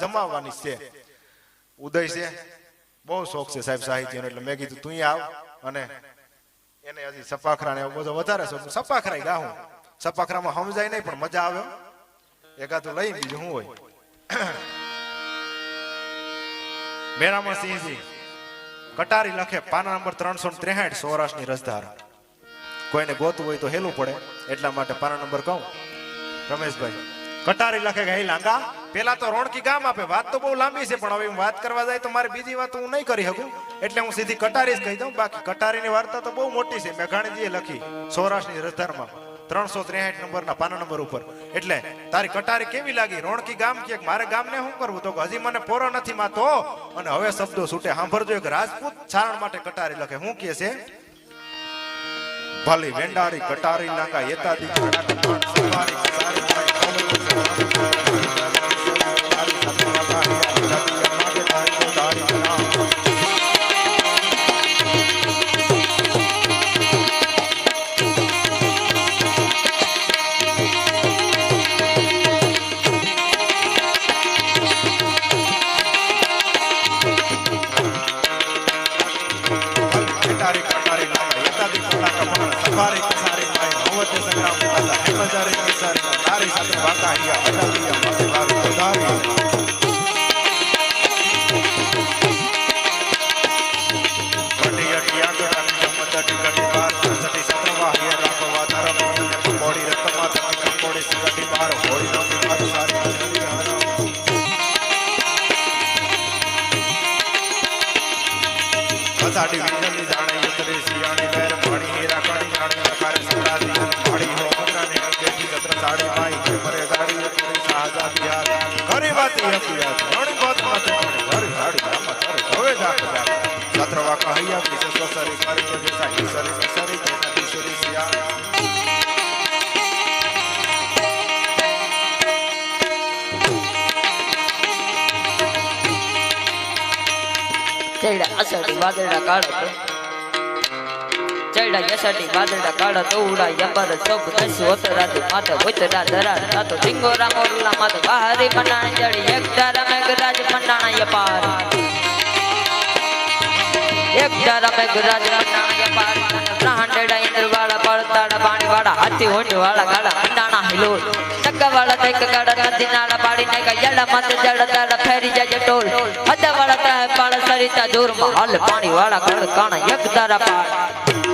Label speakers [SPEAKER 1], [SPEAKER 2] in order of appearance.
[SPEAKER 1] જમાવવાની છે. ઉદય છે બહુ શોખ છે સાહેબ સાહિત્યનો, એટલે મેં કીધું તું આવ, અને એને હજી સપાખરા ને એવું બધો વધારે શોખ. સપાખરા ગાઉં, સપાખરામાં સમજાય નહીં પણ મજા આવે. એકાદું લઈ બીજું શું હોય. મેરામણ સિંહજી કટારી લખે, પાના નંબર 363, સૌરાષ્ટ્રની રસધાર. કોઈને ગોતવું હોય તો હેલું પડે, એટલા માટે પાના નંબર કહું. રમેશભાઈ કટારી લખે કે હે લાંગા, પેલા તો રોણકી ગામ આપે. વાત તો બહુ લાંબી છે, પણ હવે હું વાત કરવા જાય તો મારે બીજી વાત હું નહીં કરી શકું, એટલે હું સીધી કટારી જ કહી દઉં. બાકી કટારીની વાર્તા તો બહુ મોટી છે, મેઘાણીજીએ લખી સૌરાષ્ટ્રની રસધારમાં 363 નંબરના પાના નંબર ઉપર. એટલે તારી કટારી કેવી લાગી? રોણકી ગામ કે મારે ગામને શું કરવું? તો હજી મને પોરો નથી માતો. અને હવે શબ્દો છૂટે, સાંભળજો. એક રાજપૂત ચારણ માટે કટારી લખે. શું કહે છે? ભલી વેંડારી કટારી લાંગા એતા દીકરા કટાણ સવારી સારી
[SPEAKER 2] અષાઢી વાદળા કાઢો, ચૈડા અષાઢી વાદળા કાઢો તો ઉડા યબર સબ દસ ઓતરા માથે ઓતરા ધરા તાતો ઢીંગોરા મોરલા માથે બહારી બનાણ જડી એક ધારા મેઘરાજ મંડાણા યપાર, એક ધારા મેઘરાજ મંડાણા યપાર. બ્રહ્માંડડા ઇન્દ્રવાળા પડતાડા પાણીવાળા હાથી હોંડવાળા ગાડા મંડાણા હિલોલ ટક્કાવાળા તૈક ગાડા નદી નાળા પાડીને ગયાડા માથે જડતાડા ફેરી જાય ટોલ હદાવાળા તાહે પાળ સરિતા જોરમાં હાલ પાણીવાળા ગળ કાણા એક ધારા પાડ.